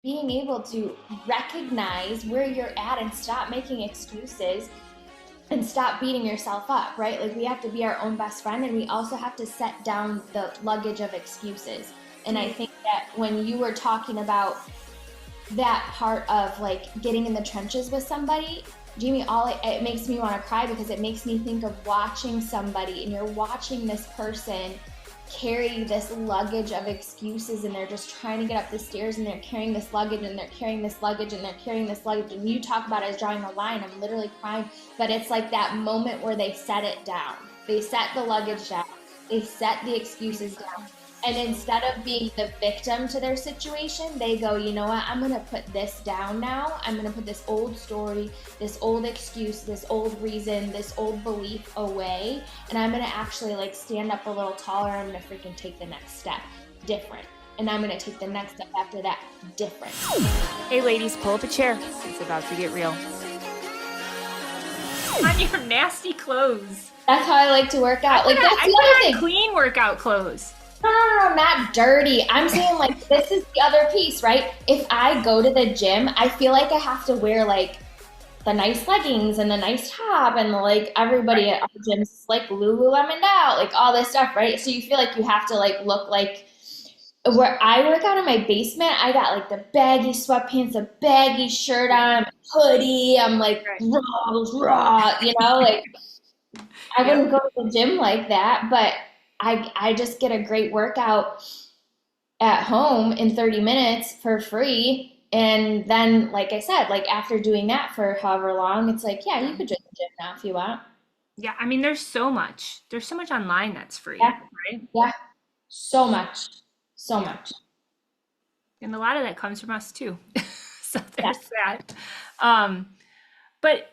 being able to recognize where you're at and stop making excuses and stop beating yourself up, right? Like we have to be our own best friend, and we also have to set down the luggage of excuses. And I think that when you were talking about that part of like getting in the trenches with somebody, Jamie, it makes me want to cry because it makes me think of watching somebody, and you're watching this person carry this luggage of excuses, and they're just trying to get up the stairs, and they're carrying this luggage, and they're carrying this luggage, and they're carrying this luggage, and you talk about it as drawing a line. I'm literally crying, but it's like that moment where they set it down. They set the luggage down. They set the excuses down. And instead of being the victim to their situation, they go, you know what, I'm going to put this down now. I'm going to put this old story, this old excuse, this old reason, this old belief away. And I'm going to actually like stand up a little taller. I'm going to freaking take the next step different. And I'm going to take the next step after that different. Hey ladies, pull up a chair. It's about to get real. On your nasty clothes. That's how I like to work out. Like that's the other thing. Clean workout clothes. No, not dirty. I'm saying like this is the other piece, right? If I go to the gym, I feel like I have to wear like the nice leggings and the nice top, and like everybody at our gyms is like Lululemon out, like all this stuff, right? So you feel like you have to like look like where I work out in my basement, I got like the baggy sweatpants, a baggy shirt on, hoodie. I'm like raw, you know, like I wouldn't go to the gym like that, but I just get a great workout at home in 30 minutes for free. And then, like I said, like after doing that for however long, it's like, yeah, you could join the gym now if you want. Yeah, I mean, there's so much. There's so much online that's free, Yeah, right? yeah, so much, so much. And a lot of that comes from us too. So Yeah. there's that. But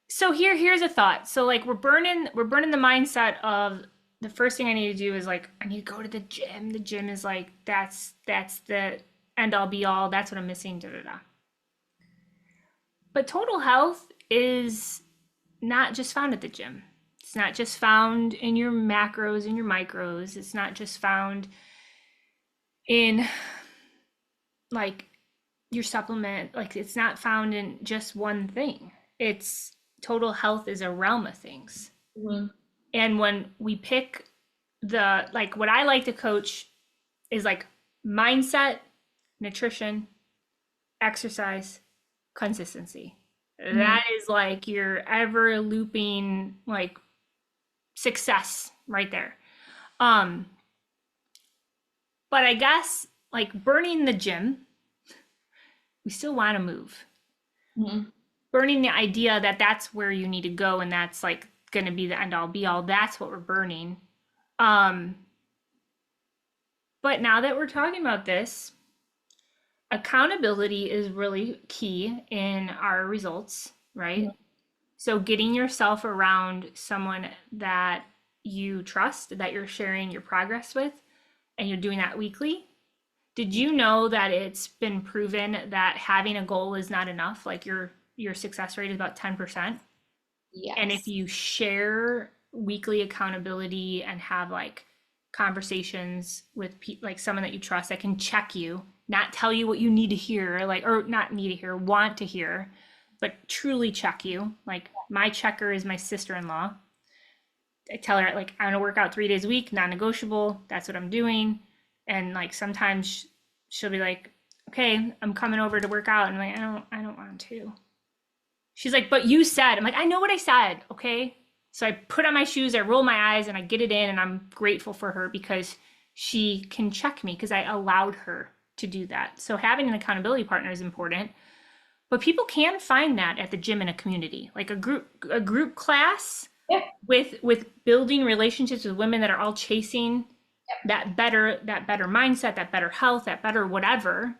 so here's a thought. So like we're burning the mindset of the first thing I need to do is like I need to go to the gym. The gym is like that's the end all be all. That's what I'm missing. Da da da. But total health is not just found at the gym. It's not just found in your macros and your micros. It's not just found in like your supplement. Like it's not found in just one thing. It's total health is a realm of things. Mm-hmm. And when we pick the like what I like to coach is like mindset, nutrition, exercise, consistency. Mm-hmm. That is like your ever looping like success right there. But I guess like burning the gym, we still want to move. Mm-hmm. Burning the idea that that's where you need to go and that's like going to be the end all be all. That's what we're burning. But now that we're talking about this, accountability is really key in our results, right? Mm-hmm. So getting yourself around someone that you trust, that you're sharing your progress with, and you're doing that weekly. Did you know that it's been proven that having a goal is not enough? Like your success rate is about 10%. Yes. And if you share weekly accountability and have like conversations with like someone that you trust that can check you, not tell you what you need to hear, like, or not need to hear, want to hear, but truly check you. Like my checker is my sister-in-law. I tell her like, I'm gonna work out 3 days a week, non-negotiable. That's what I'm doing. And like, sometimes she'll be like, okay, I'm coming over to work out. And I'm like, I don't want to. She's like, but you said. I'm like, I know what I said, okay? So I put on my shoes, I roll my eyes, and I get it in, and I'm grateful for her because she can check me because I allowed her to do that. So having an accountability partner is important, but people can find that at the gym in a community, like a group class. Yeah. With building relationships with women that are all chasing that better mindset, that better health, that better whatever.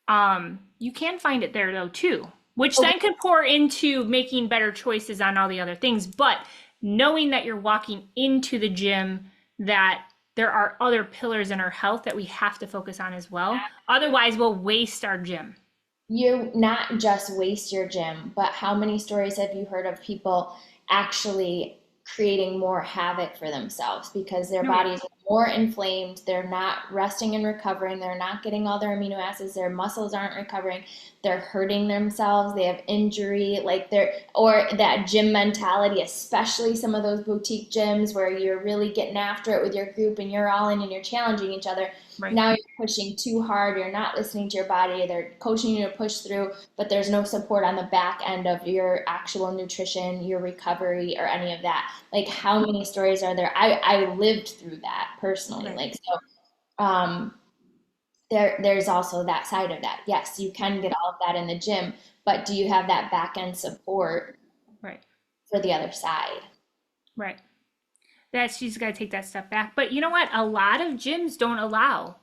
You can find it there though too. Which then could pour into making better choices on all the other things. But knowing that you're walking into the gym, that there are other pillars in our health that we have to focus on as well. Otherwise, we'll waste our gym. You not just waste your gym, but how many stories have you heard of people actually creating more havoc for themselves because their bodies are more inflamed. They're not resting and recovering. They're not getting all their amino acids. Their muscles aren't recovering. They're hurting themselves. They have injury, like they're, or that gym mentality, especially some of those boutique gyms where you're really getting after it with your group and you're all in and you're challenging each other. Right. Now you're pushing too hard. You're not listening to your body. They're coaching you to push through, but there's no support on the back end of your actual nutrition, your recovery, or any of that. Like, how many stories are there? I lived through that personally. Right. Like, so there's also that side of that. Yes, you can get all of that in the gym, but do you have that back end support Right. for the other side? Right. That's, you just got to take that step back. But you know what? A lot of gyms don't allow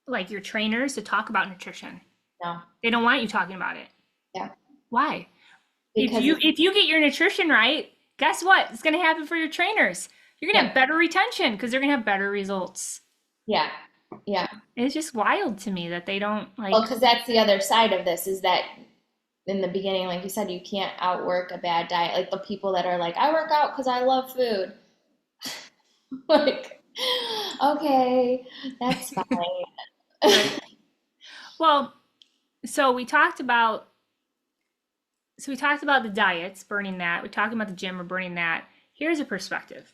like your trainers to talk about nutrition. No. They don't want you talking about it. Yeah. Why? Because If you get your nutrition right, guess what? It's going to happen for your trainers. You're going to yeah, have better retention because they're going to have better results. yeah, yeah. It's just wild to me that they don't Well, like. because that's the other side of this is that in the beginning, like you said, you can't outwork a bad diet. Like the people that are like, I work out because I love food. Like, okay, that's fine. Right. Well, so we talked about the diets, burning that. We talked about the gym or burning that. Here's a perspective.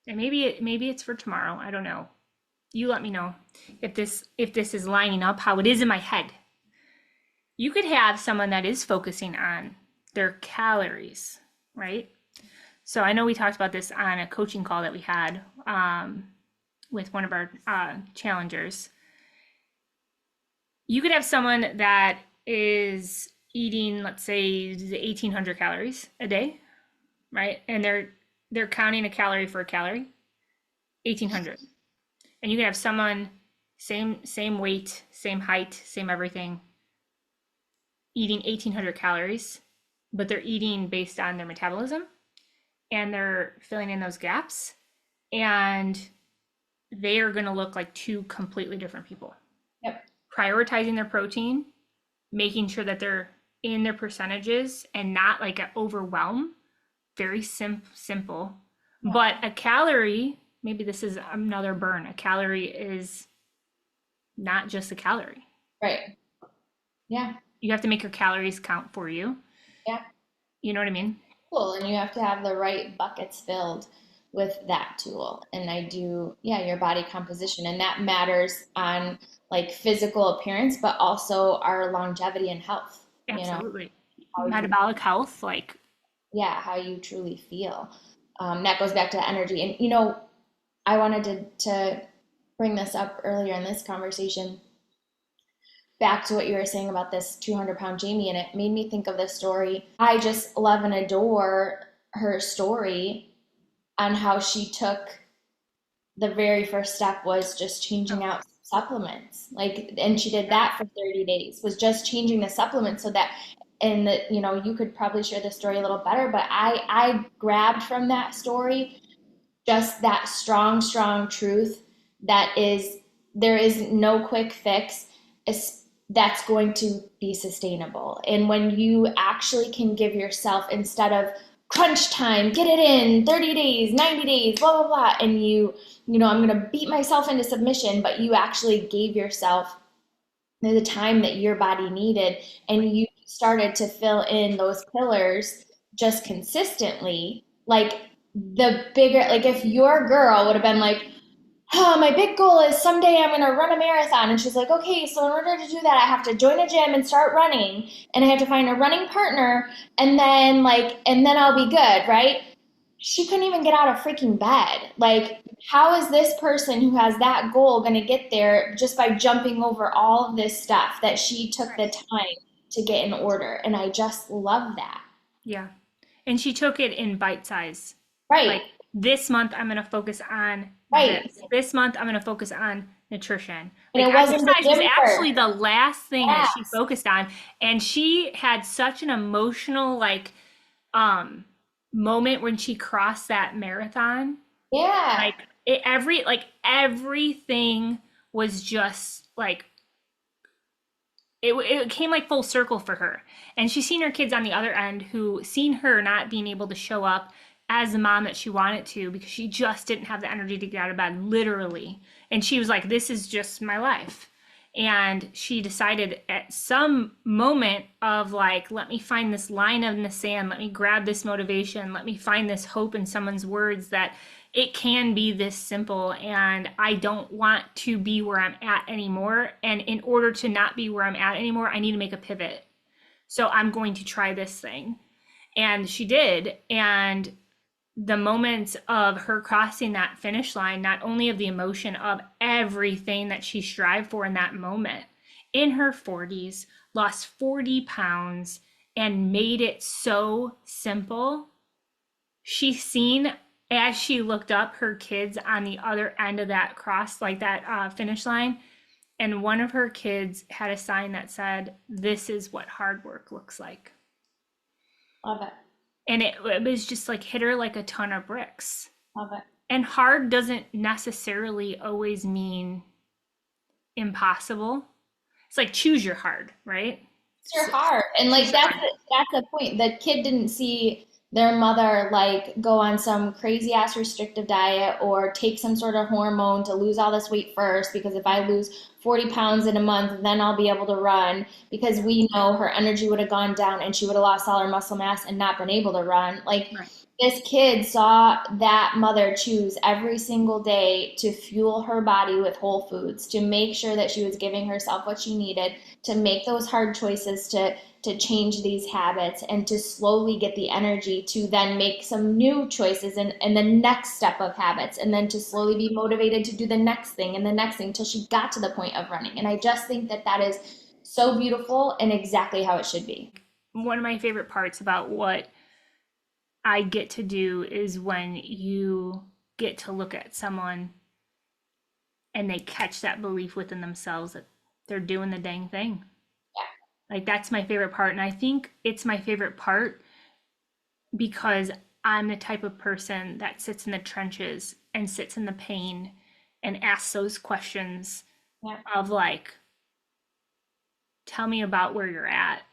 And maybe it's for tomorrow. I don't know. You let me know if this is lining up how it is in my head. You could have someone that is focusing on their calories, right? So I know we talked about this on a coaching call that we had with one of our challengers. You could have someone that is eating, let's say, 1,800 calories a day, right? And they're counting a calorie for a calorie, 1,800. And you could have someone same weight, same height, same everything, eating 1,800 calories, but they're eating based on their metabolism and they're filling in those gaps, and they are going to look like two completely different people. Yep. Prioritizing their protein, making sure that they're in their percentages and not like an overwhelm. Very simple. Yeah. But a calorie, maybe this is another burn. A calorie is not just a calorie. Right. Yeah. You have to make your calories count for you. Yeah. You know what I mean? Cool. And you have to have the right buckets filled with that tool. And I do, yeah, your body composition. And that matters on like physical appearance, but also our longevity and health, you know, Absolutely. how you, Metabolic health, like, yeah, how you truly feel. That goes back to energy. And, you know, I wanted to bring this up earlier in this conversation, back to what you were saying about this 200-pound Jamie, and it made me think of this story. I just love and adore her story on how she took the very first step was just changing out supplements. Like, and she did that for 30 days, was just changing the supplements so that, and the, you know, you could probably share the story a little better, but I grabbed from that story just that strong truth that is, there is no quick fix that's going to be sustainable. And when you actually can give yourself, instead of crunch time, get it in 30 days, 90 days, blah, blah, blah, and you know, I'm going to beat myself into submission, but you actually gave yourself the time that your body needed, and you started to fill in those pillars just consistently. Like the bigger, like if your girl would have been like, oh, my big goal is someday I'm going to run a marathon. And she's like, okay, so in order to do that, I have to join a gym and start running, and I have to find a running partner, and then I'll be good, right? She couldn't even get out of freaking bed. Like, how is this person who has that goal going to get there just by jumping over all of this stuff that she took the time to get in order? And I just love that. yeah. And she took it in bite size. Right. Like, this month I'm going to focus on Right. this. This month I'm going to focus on nutrition. And Like, it wasn't the exercise was gym actually first. the last thing that she Yes. focused on. And she had such an emotional, like, moment when she crossed that marathon. Yeah. Like, everything was just like, it came like full circle for her. And she's seen her kids on the other end who seen her not being able to show up as the mom that she wanted to because she just didn't have the energy to get out of bed, literally. And she was like, this is just my life. And she decided at some moment of like, let me find this line in the sand, let me grab this motivation, let me find this hope in someone's words that it can be this simple, and I don't want to be where I'm at anymore. And in order to not be where I'm at anymore, I need to make a pivot. So I'm going to try this thing. And she did. And the moments of her crossing that finish line, not only of the emotion of everything that she strived for in that moment, in her 40s, lost 40 pounds and made it so simple. She's seen as she looked up her kids on the other end of that cross, like that finish line. And one of her kids had a sign that said, "This is what hard work looks like." Love it. And it was just like hit her like a ton of bricks. Love it. And hard doesn't necessarily always mean impossible. It's like choose your hard, right? It's your heart. And like that's the point. The kid didn't see their mother like go on some crazy ass restrictive diet or take some sort of hormone to lose all this weight first, because if I lose 40 pounds in a month, then I'll be able to run, because we know her energy would have gone down and she would have lost all her muscle mass and not been able to run. Like, Right. this kid saw that mother choose every single day to fuel her body with whole foods, to make sure that she was giving herself what she needed, to make those hard choices, to change these habits, and to slowly get the energy to then make some new choices and the next step of habits, and then to slowly be motivated to do the next thing and the next thing until she got to the point of running. And I just think that that is so beautiful and exactly how it should be. One of my favorite parts about what I get to do is when you get to look at someone and they catch that belief within themselves that they're doing the dang thing. Like, that's my favorite part. And I think it's my favorite part because I'm the type of person that sits in the trenches and sits in the pain and asks those questions Yeah. of like, tell me about where you're at.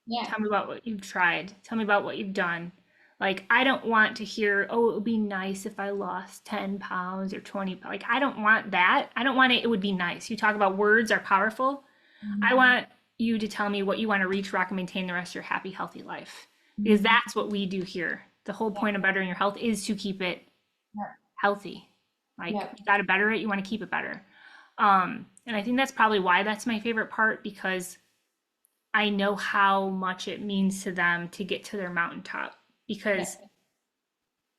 Yeah. Tell me about what you've tried. Tell me about what you've done. Like, I don't want to hear, oh, it would be nice if I lost 10 pounds or 20. Like, I don't want that. I don't want it. It would be nice. You talk about words are powerful. I want you to tell me what you want to reach, rock, and maintain the rest of your happy, healthy life. Because that's what we do here. The whole point of bettering your health is to keep it healthy. Like, Yeah. you got to better it. You want to keep it better. And I think that's probably why that's my favorite part, because I know how much it means to them to get to their mountaintop. Because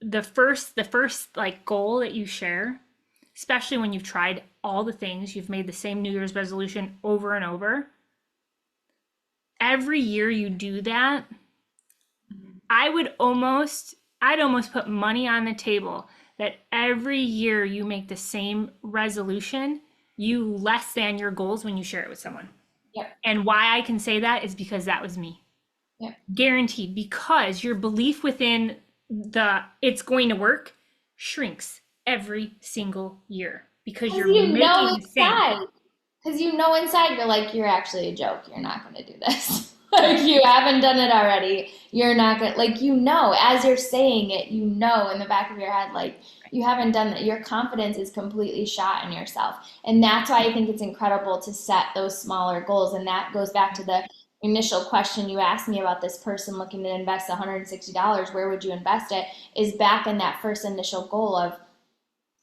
the first like goal that you share, especially when you've tried all the things, you've made the same New Year's resolution over and over. Every year you do that, I'd almost put money on the table that every year you make the same resolution, you less than your goals when you share it with someone. Yep. And why I can say that is because that was me. Yep. Guaranteed, because your belief within the it's going to work shrinks every single year because you're making the same. Because you know inside you're like, you're actually a joke. You're not going to do this. Like, you haven't done it already. You're not going to, like, you know, as you're saying it, you know in the back of your head, like, you haven't done that. Your confidence is completely shot in yourself. And that's why I think it's incredible to set those smaller goals. And that goes back to the initial question you asked me about this person looking to invest $160. Where would you invest it? Is back in that first initial goal of,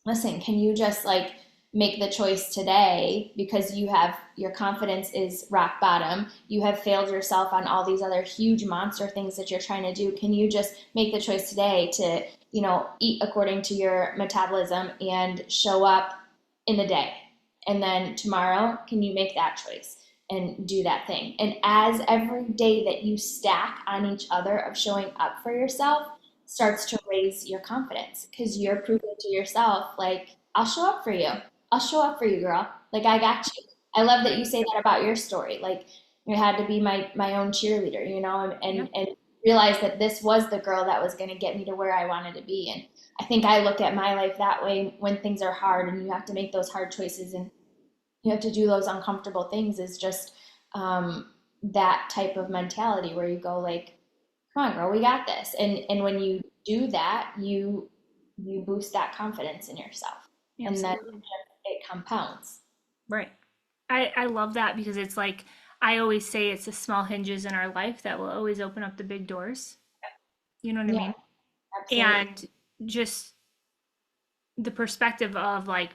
listen, can you just like make the choice today, because you have, your confidence is rock bottom. You have failed yourself on all these other huge monster things that you're trying to do. Can you just make the choice today to, you know, eat according to your metabolism and show up in the day? And then tomorrow, can you make that choice and do that thing? And as every day that you stack on each other of showing up for yourself starts to raise your confidence, because you're proving to yourself, like, I'll show up for you. I'll show up for you, girl. Like, I got you. I love that you say that about your story. Like, you had to be my own cheerleader, you know, and realize that this was the girl that was going to get me to where I wanted to be. And I think I look at my life that way when things are hard and you have to make those hard choices and you have to do those uncomfortable things, is just that type of mentality where you go like, Come on, girl, we got this. And when you do that, you boost that confidence in yourself. And then Absolutely. it compounds. Right. I love that because it's like I always say it's the small hinges in our life that will always open up the big doors. You know what I Yeah, mean? absolutely. And just the perspective of like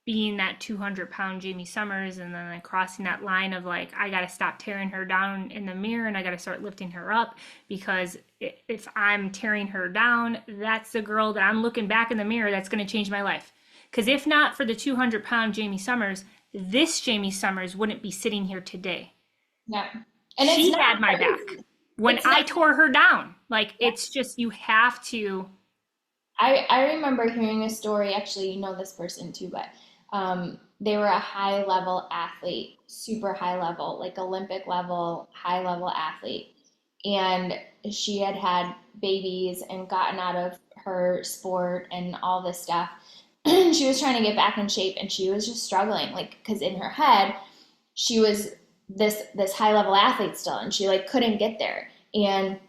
being that 200-pound Jamie Summers and then like crossing that line of like, I got to stop tearing her down in the mirror and I got to start lifting her up because if I'm tearing her down, that's the girl that I'm looking back in the mirror that's going to change my life. Because if not for the 200-pound Jamie Summers, this Jamie Summers wouldn't be sitting here today. Yeah. And it's She not had my back crazy. when It's I not. tore her down. Like, it's just, you have to. I remember hearing a story, actually, you know this person too, but they were a high level athlete, super high level, like Olympic level, high level athlete. And she had had babies and gotten out of her sport and all this stuff. She was trying to get back in shape and she was just struggling, like, because in her head, she was this high level athlete still, and she like couldn't get there. And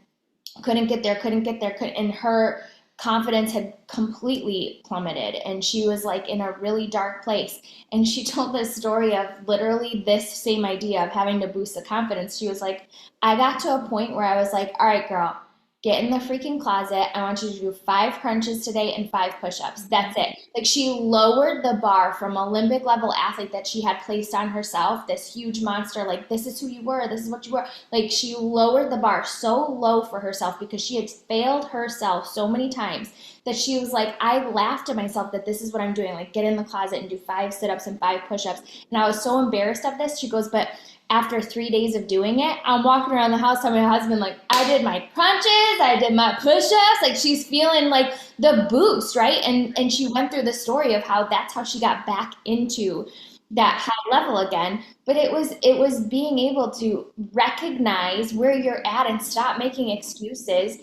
and her confidence had completely plummeted and she was like in a really dark place. And she told this story of literally this same idea of having to boost the confidence. She was like, I got to a point where I was like, all right, girl, get in the freaking closet. I want you to do 5 crunches today and 5 push-ups. That's it. Like, she lowered the bar from Olympic level athlete that she had placed on herself, this huge monster, like, this is who you were, this is what you were. Like, she lowered the bar so low for herself because she had failed herself so many times that she was like, I laughed at myself that this is what I'm doing. Like, get in the closet and do 5 sit-ups and 5 push-ups. And I was so embarrassed of this. She goes, but after 3 days of doing it, I'm walking around the house telling my husband, like, I did my crunches, I did my push-ups. Like, she's feeling like the boost, right? And she went through the story of how that's how she got back into that high level again. But it was being able to recognize where you're at and stop making excuses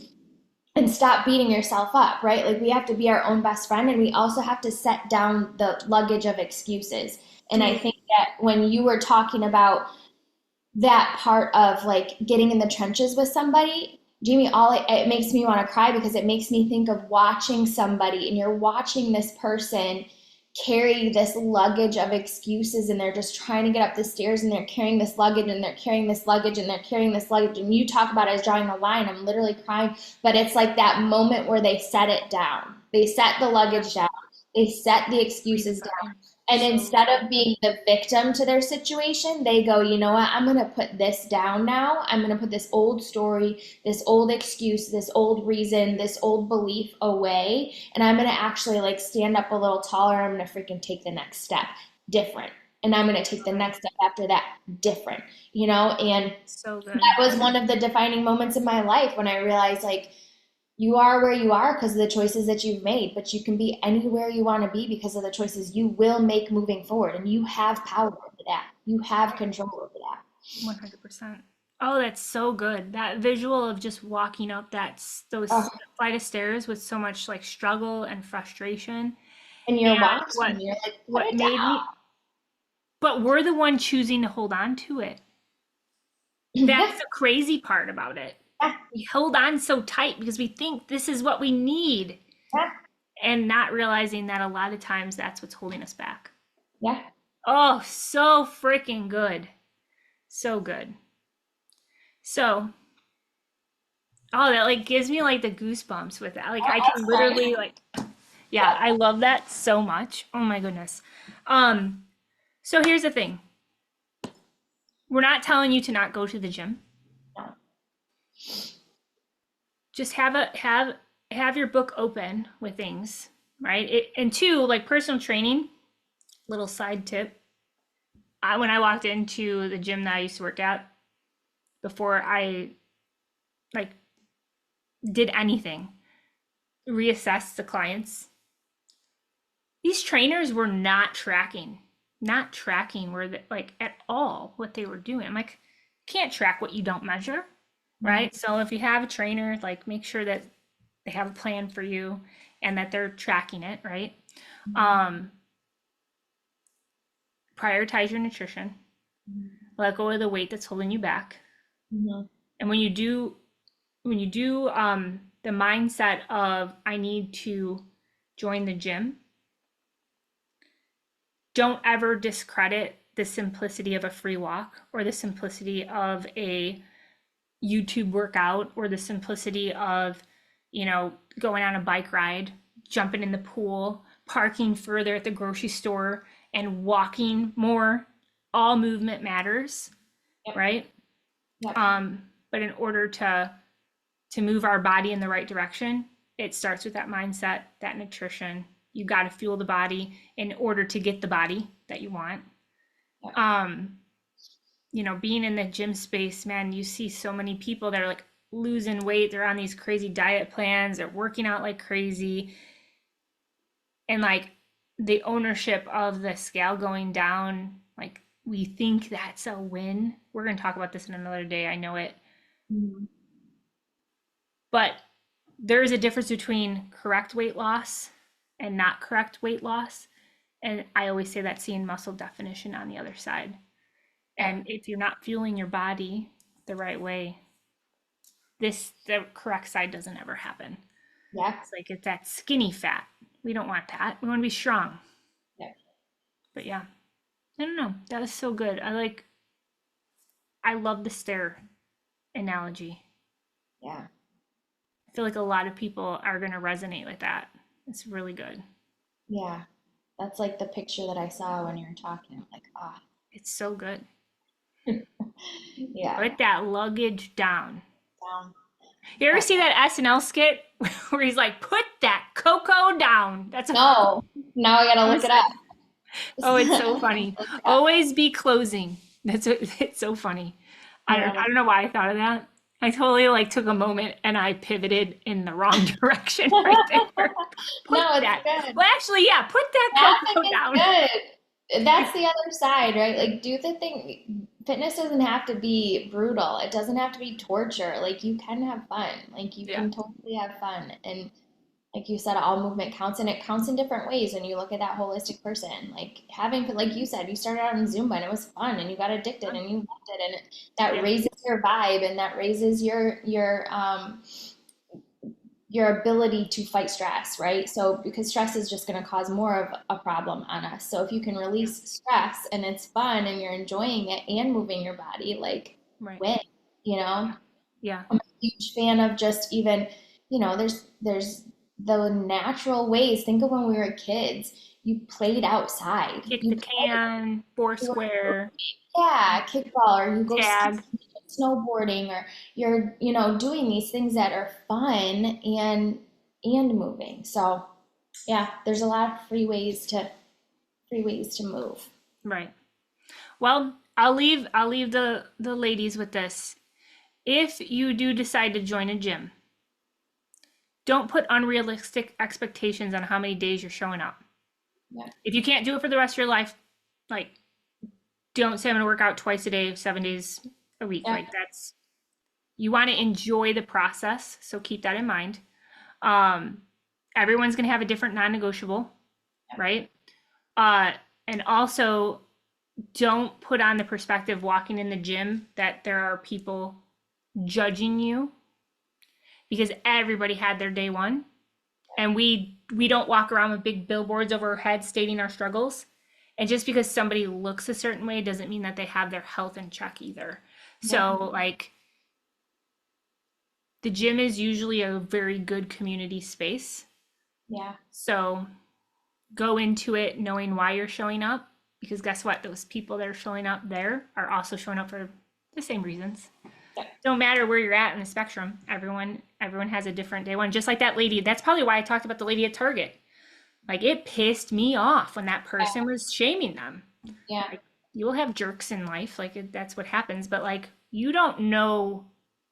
and stop beating yourself up, right? Like, we have to be our own best friend and we also have to set down the luggage of excuses. And I Dude, think that when you were talking about that part of like getting in the trenches with somebody, Jamie, it makes me want to cry because it makes me think of watching somebody and you're watching this person carry this luggage of excuses and they're just trying to get up the stairs and they're carrying this luggage and they're carrying this luggage and they're carrying this luggage. And you talk about it as drawing a line. I'm literally crying, but it's like that moment where they set it down. They set the luggage down. They set the excuses down. redefine. And So instead of being the victim to their situation, they go, you know what? I'm going to put this down now. I'm going to put this old story, this old excuse, this old reason, this old belief away. And I'm going to actually like stand up a little taller. I'm going to freaking take the next step different. And I'm going to take the next step after that different, you know? And so good. that was one of the defining moments in my life when I realized like, you are where you are because of the choices that you've made, but you can be anywhere you want to be because of the choices you will make moving forward. And you have power over that. You have control over that. 100%. Oh, that's so good. That visual of just walking up Oh, those flight of stairs with so much like struggle and frustration. and you're And watching, you're like, put what it made me, but we're the one choosing to hold on to it. down. That's Yeah, the crazy part about it. yeah, We hold on so tight because we think this is what we need yeah, and not realizing that a lot of times that's what's holding us back. yeah. Oh, so freaking good. So good. So, oh, that like gives me like the goosebumps with that. Like I Oh, can sorry. literally like, yeah, I love that so much. Oh my goodness. Um, so here's the thing. We're not telling you to not go to the gym. No. Just have your book open with things, right? And two, like personal training, little side tip. When I walked into the gym that I used to work at before I like did anything, reassess the clients. These trainers were not tracking where they, like at all what they were doing. I'm like, can't track what you don't measure, right? So if you have a trainer, like make sure that they have a plan for you and that they're tracking it, right? Um, prioritize your nutrition, let go of the weight that's holding you back. Mm-hmm. And when you do when you do the mindset of I need to join the gym, don't ever discredit the simplicity of a free walk or the simplicity of a YouTube workout or the simplicity of, going on a bike ride, jumping in the pool, parking further at the grocery store, and walking more. All movement matters, Yep. right? Yep. But in order to move our body in the right direction, it starts with that mindset, that nutrition. You got to fuel the body in order to get the body that you want. Yep. Being in the gym space, man, you see so many people that are like losing weight. They're on these crazy diet plans. They're working out like crazy. And like the ownership of the scale going down, like we think that's a win. We're going to talk about this in another day. I know it. Mhm. But there is a difference between correct weight loss and not correct weight loss. And I always say that seeing muscle definition on the other side. And if you're not fueling your body the right way, the correct side doesn't ever happen. Yeah. It's like it's that skinny fat. We don't want that. We want to be strong. Yeah. But yeah, I don't know. That was so good. I love the stair analogy. Yeah. I feel like a lot of people are going to resonate with that. It's really good. Yeah. That's like the picture that I saw when you were talking. I'm like, ah, It's so good. yeah. Put that luggage down. Down. You ever see that SNL skit where he's like, "Put that cocoa down"? That's No. Now I gotta look it up. oh, it's so funny. Look it up. Always be closing. It's so funny. Yeah. I don't know why I thought of that. I totally like took a moment and I pivoted in the wrong direction right there. Put No, it's that. good. Well, actually, yeah, put that Laughing cocoa is down. good. That's the other side, right? Like, do the thing. Fitness doesn't have to be brutal. It doesn't have to be torture. Like, you can have fun. Like, you Yeah. can totally have fun. And like you said, all movement counts, and it counts in different ways when you look at that holistic person. Like having, like you said, you started out in Zumba and it was fun, and you got addicted, and you loved it, and that Yeah. raises your vibe, and that raises your ability to fight stress, right? So because stress is just going to cause more of a problem on us. So if you can Yeah. release stress and it's fun and you're enjoying it and moving your body, like Right. win, you know? Yeah. Yeah. I'm a huge fan of just even, there's the natural ways. Think of when we were kids. You played outside. Kick You the played, can, four you square, yeah, kickball, or you go tag. skiing, snowboarding, or you're, doing these things that are fun and moving. So yeah, there's a lot of free ways to move. Right. Well, I'll leave the ladies with this. If you do decide to join a gym, don't put unrealistic expectations on how many days you're showing up. Yeah, If you can't do it for the rest of your life, like don't say I'm going to work out twice a day, 7 days a week. yeah, Like that's you want to enjoy the process, so keep that in mind. Um, Everyone's going to have a different non-negotiable, right? Uh, and also don't put on the perspective walking in the gym that there are people judging you because everybody had their day one, and we don't walk around with big billboards over our heads stating our struggles. And just because somebody looks a certain way doesn't mean that they have their health in check either. yeah, So like the gym is usually a very good community space. yeah, So go into it knowing why you're showing up, because guess what? Those people that are showing up there are also showing up for the same reasons. yeah, Don't matter where you're at in the spectrum. Everyone has a different day one. Just like that lady. That's probably why I talked about the lady at Target. Like it pissed me off when that person was shaming them. yeah, Like you'll have jerks in life, that's what happens, but like you don't know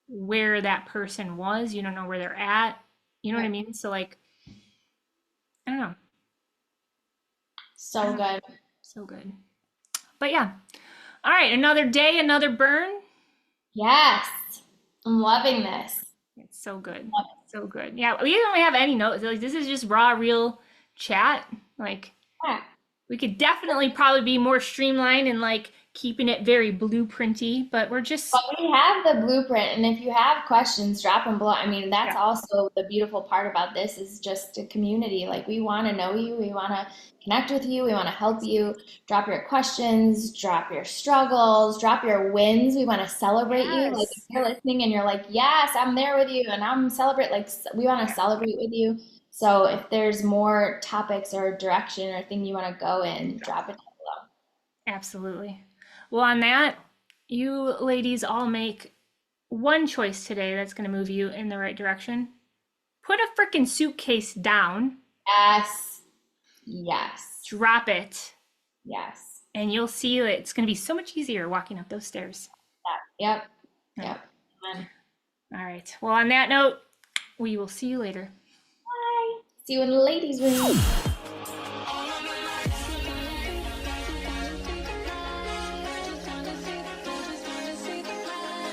where that person was, you don't know where they're at. You know what yeah. I mean? So like I don't know. I So don't know. good. So good. But yeah. All right, another day, another burn. Yes, I'm loving this. It's so good. So good. Yeah, we don't have any notes. Like this is just raw, real chat. Like Yeah, we could definitely probably be more streamlined and like keeping it very blueprinty, but we're But just, we have the blueprint, and if you have questions, drop them below. I mean, that's yeah, also the beautiful part about this is just a community. Like we want to know you, we want to connect with you, we want to help you. Drop your questions, drop your struggles, drop your wins. We want to celebrate you. Like if yes. you're listening and you're like, "Yes, I'm there with you," and I'm celebrate. Like we want to Yeah, celebrate with you. So if there's more topics or direction or thing you want to go in, drop it down below. absolutely. Well, on that, you ladies all make one choice today that's going to move you in the right direction. Put a freaking suitcase down, Yes, yes, drop it, yes. and you'll see that it's going to be so much easier walking up those stairs. Yep. Yeah. Yep. Amen. All right. Well, on that note, we will see you later. Bye. See you in the ladies' room.